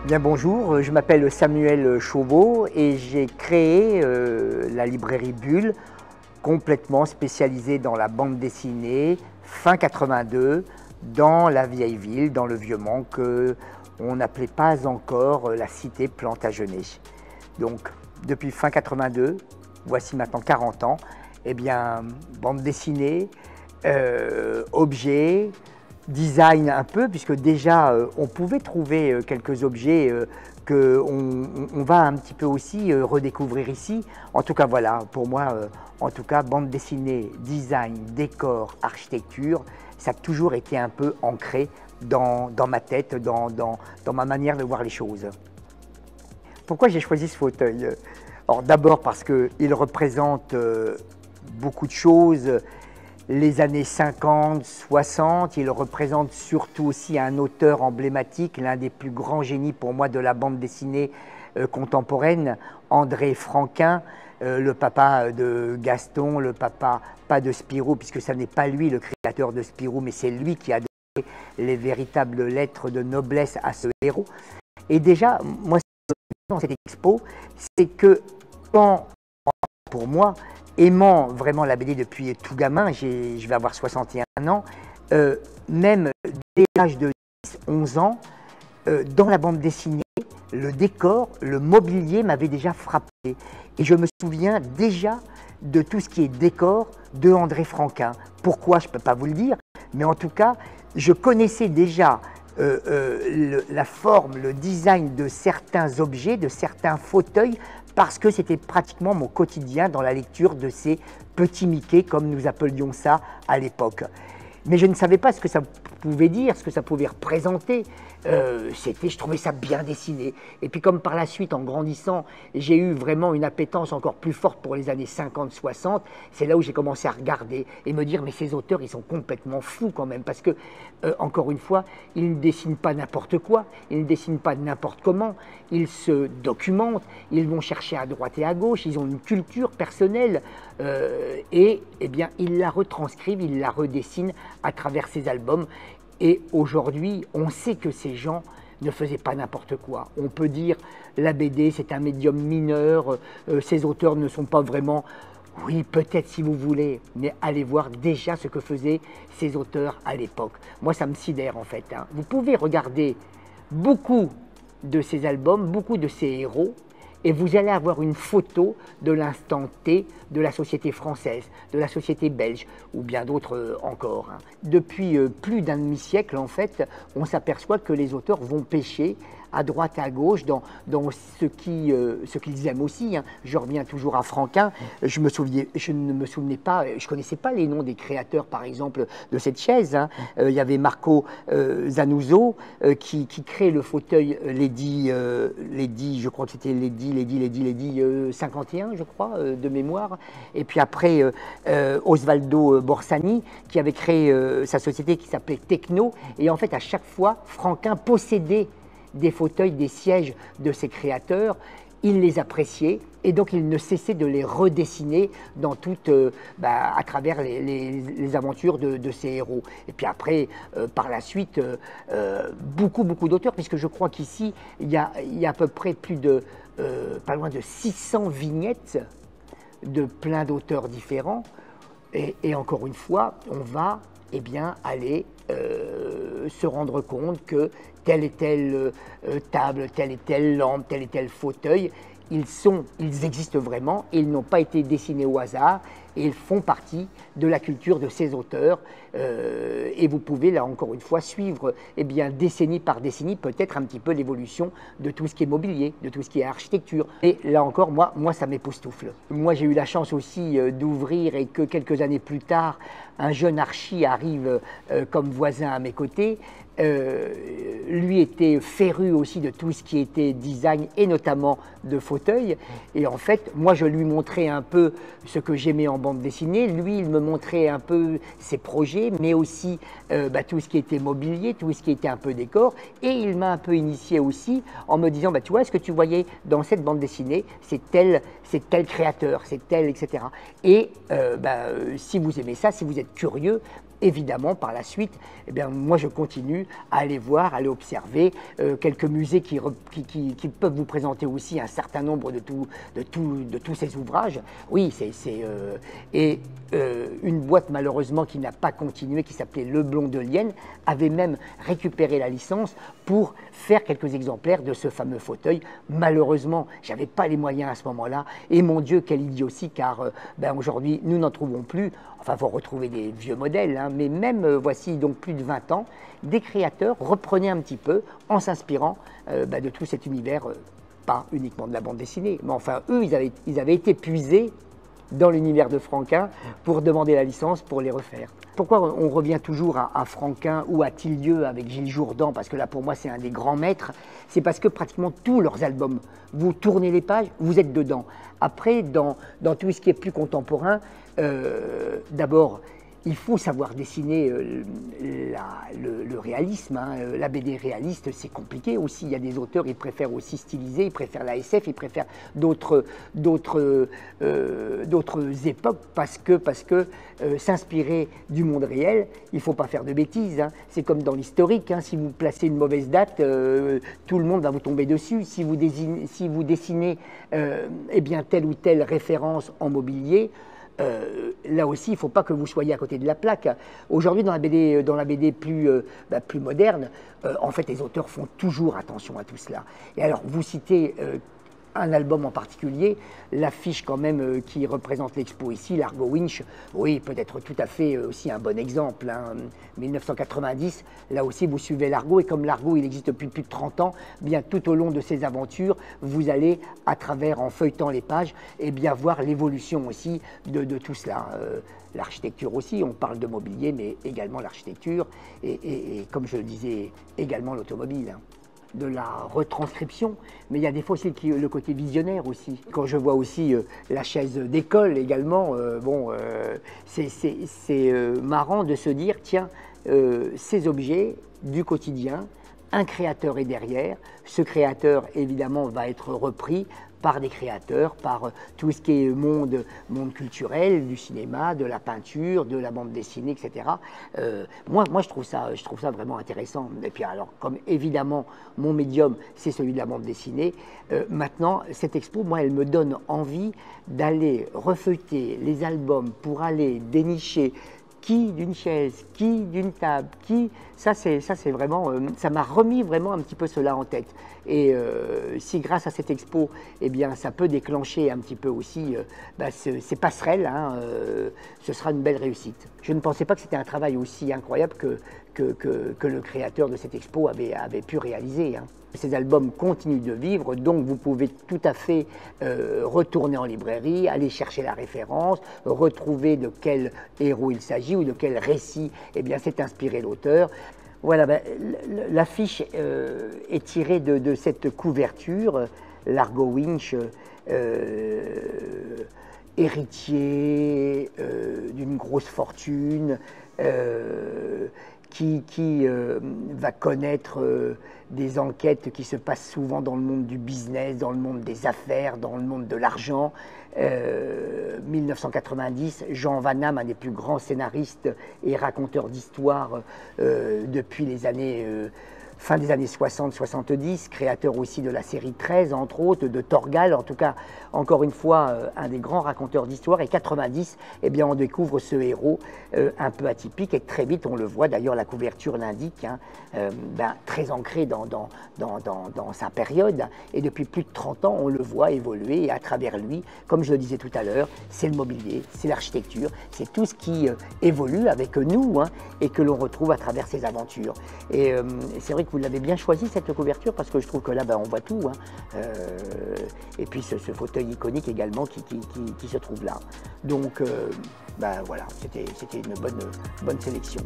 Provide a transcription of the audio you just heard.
Bien bonjour, je m'appelle Samuel Chauveau et j'ai créé la librairie Bulle, complètement spécialisée dans la bande dessinée, fin 82, dans la vieille ville, dans le Vieux-Mans, qu'on n'appelait pas encore la cité Plantagenet. Donc depuis fin 82, voici maintenant 40 ans, eh bien, bande dessinée, objets, design un peu, puisque déjà on pouvait trouver quelques objets qu'on va un petit peu aussi redécouvrir ici. En tout cas voilà, pour moi, en tout cas, bande dessinée, design, décor, architecture, ça a toujours été un peu ancré dans ma tête, dans ma manière de voir les choses. Pourquoi j'ai choisi ce fauteuil? Alors d'abord parce qu'il représente beaucoup de choses. Les années 50, 60, il représente surtout aussi un auteur emblématique, l'un des plus grands génies pour moi de la bande dessinée contemporaine, André Franquin, le papa de Gaston, le papa, pas de Spirou, puisque ce n'est pas lui le créateur de Spirou, mais c'est lui qui a donné les véritables lettres de noblesse à ce héros. Et déjà, moi, dans cette expo, c'est que quand, pour moi, aimant vraiment la BD depuis tout gamin, je vais avoir 61 ans, même dès l'âge de 10-11 ans, dans la bande dessinée, le décor, le mobilier m'avait déjà frappé. Et je me souviens déjà de tout ce qui est décor de André Franquin. Pourquoi, je ne peux pas vous le dire, mais en tout cas, je connaissais déjà la forme, le design de certains objets, de certains fauteuils, parce que c'était pratiquement mon quotidien dans la lecture de ces petits Mickey, comme nous appelions ça à l'époque. Mais je ne savais pas ce que ça pouvait dire, ce que ça pouvait représenter. Je trouvais ça bien dessiné. Et puis comme par la suite, en grandissant, j'ai eu vraiment une appétence encore plus forte pour les années 50-60, c'est là où j'ai commencé à regarder et me dire, mais ces auteurs, ils sont complètement fous quand même, parce que, encore une fois, ils ne dessinent pas n'importe quoi, ils ne dessinent pas n'importe comment, ils se documentent, ils vont chercher à droite et à gauche, ils ont une culture personnelle, et eh bien, ils la retranscrivent, ils la redessinent à travers ces albums. Et aujourd'hui, on sait que ces gens ne faisaient pas n'importe quoi. On peut dire la BD, c'est un médium mineur, ces auteurs ne sont pas vraiment... Oui, peut-être si vous voulez, mais allez voir déjà ce que faisaient ces auteurs à l'époque. Moi, ça me sidère en fait. Hein. Vous pouvez regarder beaucoup de ces albums, beaucoup de ces héros, et vous allez avoir une photo de l'instant T de la société française, de la société belge, ou bien d'autres encore. Hein. Depuis plus d'un demi-siècle, en fait, on s'aperçoit que les auteurs vont pêcher à droite et à gauche dans ce qu'ils aiment aussi. Hein. Je reviens toujours à Franquin. Je ne me souvenais pas, je ne connaissais pas les noms des créateurs, par exemple, de cette chaise. Hein. Il y avait Marco Zanuzzo qui crée le fauteuil Lady, je crois que c'était Lady 51, je crois, de mémoire. Et puis après, Osvaldo Borsani qui avait créé sa société qui s'appelait Techno. Et en fait, à chaque fois, Franquin possédait des fauteuils, des sièges de ses créateurs, il les appréciait et donc il ne cessait de les redessiner dans à travers les aventures de ces héros. Et puis après, par la suite, beaucoup d'auteurs, puisque je crois qu'ici, il y a à peu près pas loin de 600 vignettes de plein d'auteurs différents. Et encore une fois, on va aller se rendre compte que telle et telle table, telle et telle lampe, tel et tel fauteuil, ils existent vraiment et ils n'ont pas été dessinés au hasard et ils font partie de la culture de ces auteurs. Et vous pouvez là encore une fois suivre décennie par décennie peut-être un petit peu l'évolution de tout ce qui est mobilier, de tout ce qui est architecture. Et là encore, moi ça m'époustoufle. Moi j'ai eu la chance aussi d'ouvrir et que quelques années plus tard, un jeune archi arrive comme voisin à mes côtés. Lui était féru aussi de tout ce qui était design et notamment de fauteuils. Et en fait, moi je lui montrais un peu ce que j'aimais en bande dessinée. Lui, il me montrait un peu ses projets, mais aussi tout ce qui était mobilier, tout ce qui était un peu décor. Et il m'a un peu initié aussi en me disant, tu vois, ce que tu voyais dans cette bande dessinée, c'est tel créateur, c'est tel, etc. Et si vous aimez ça, si vous êtes curieux, évidemment, par la suite, eh bien, moi je continue à aller voir, à aller observer quelques musées qui peuvent vous présenter aussi un certain nombre de tous ces ouvrages. Oui, une boîte malheureusement qui n'a pas continué, qui s'appelait Leblond de Lienne, avait même récupéré la licence pour faire quelques exemplaires de ce fameux fauteuil. Malheureusement, je n'avais pas les moyens à ce moment-là, et mon Dieu, quelle idiotie, car aujourd'hui, nous n'en trouvons plus. Enfin, il faut retrouver des vieux modèles, hein, mais même, voici donc plus de 20 ans, des créateurs reprenaient un petit peu, en s'inspirant de tout cet univers, pas uniquement de la bande dessinée, mais enfin, eux, ils avaient été puisés dans l'univers de Franquin pour demander la licence pour les refaire. Pourquoi on revient toujours à Franquin ou à Tillieux avec Gilles Jourdan, parce que là pour moi c'est un des grands maîtres, c'est parce que pratiquement tous leurs albums, vous tournez les pages, vous êtes dedans. Après, dans tout ce qui est plus contemporain, d'abord, il faut savoir dessiner le réalisme, hein. La BD réaliste, c'est compliqué aussi. Il y a des auteurs, ils préfèrent aussi styliser, ils préfèrent la SF, ils préfèrent d'autres époques parce que s'inspirer du monde réel, il ne faut pas faire de bêtises, hein. C'est comme dans l'historique, hein. Si vous placez une mauvaise date, tout le monde va vous tomber dessus. Si vous dessinez eh bien, telle ou telle référence en mobilier, là aussi, il ne faut pas que vous soyez à côté de la plaque. Aujourd'hui, dans la BD plus moderne, en fait, les auteurs font toujours attention à tout cela. Et alors, vous citez un album en particulier, l'affiche quand même qui représente l'expo ici, l'Argo Winch, oui, peut être tout à fait aussi un bon exemple, hein. 1990, là aussi vous suivez l'Argo, et comme l'Argo il existe depuis plus de 30 ans, bien tout au long de ses aventures, vous allez à travers, en feuilletant les pages, et bien voir l'évolution aussi de tout cela. L'architecture aussi, on parle de mobilier, mais également l'architecture, et comme je le disais, également l'automobile, hein. De la retranscription, mais il y a des fois aussi le côté visionnaire aussi. Quand je vois aussi la chaise d'école également, c'est marrant de se dire, tiens, ces objets du quotidien, un créateur est derrière, ce créateur évidemment va être repris par des créateurs, par tout ce qui est monde culturel, du cinéma, de la peinture, de la bande dessinée, etc. Moi je trouve ça vraiment intéressant. Et puis alors, comme évidemment mon médium, c'est celui de la bande dessinée, maintenant, cette expo, moi, elle me donne envie d'aller refeuilleter les albums pour aller dénicher qui d'une chaise, qui d'une table, qui... Ça, c'est vraiment... ça m'a remis vraiment un petit peu cela en tête. Et si grâce à cette expo, eh bien, ça peut déclencher un petit peu aussi ces passerelles, hein, ce sera une belle réussite. Je ne pensais pas que c'était un travail aussi incroyable que le créateur de cette expo avait pu réaliser, hein. Ces albums continuent de vivre, donc vous pouvez tout à fait retourner en librairie, aller chercher la référence, retrouver de quel héros il s'agit ou de quel récit s'est inspiré l'auteur. Voilà, l'affiche est tirée de cette couverture, l'Argo Winch, héritier d'une grosse fortune, qui va connaître des enquêtes qui se passent souvent dans le monde du business, dans le monde des affaires, dans le monde de l'argent. 1990, Jean Van Damme, un des plus grands scénaristes et raconteurs d'histoires depuis les années... fin des années 60-70, créateur aussi de la série 13, entre autres, de Torgal, en tout cas, encore une fois, un des grands raconteurs d'histoire. Et 90, eh bien, on découvre ce héros un peu atypique, et très vite, on le voit, d'ailleurs, la couverture l'indique, hein, très ancré dans sa période. Et depuis plus de 30 ans, on le voit évoluer, et à travers lui, comme je le disais tout à l'heure, c'est le mobilier, c'est l'architecture, c'est tout ce qui évolue avec nous, hein, et que l'on retrouve à travers ses aventures. Et c'est vrai que vous l'avez bien choisi, cette couverture, parce que je trouve que là, on voit tout, hein. Et puis ce fauteuil iconique également qui se trouve là. Donc, voilà, c'était une bonne sélection.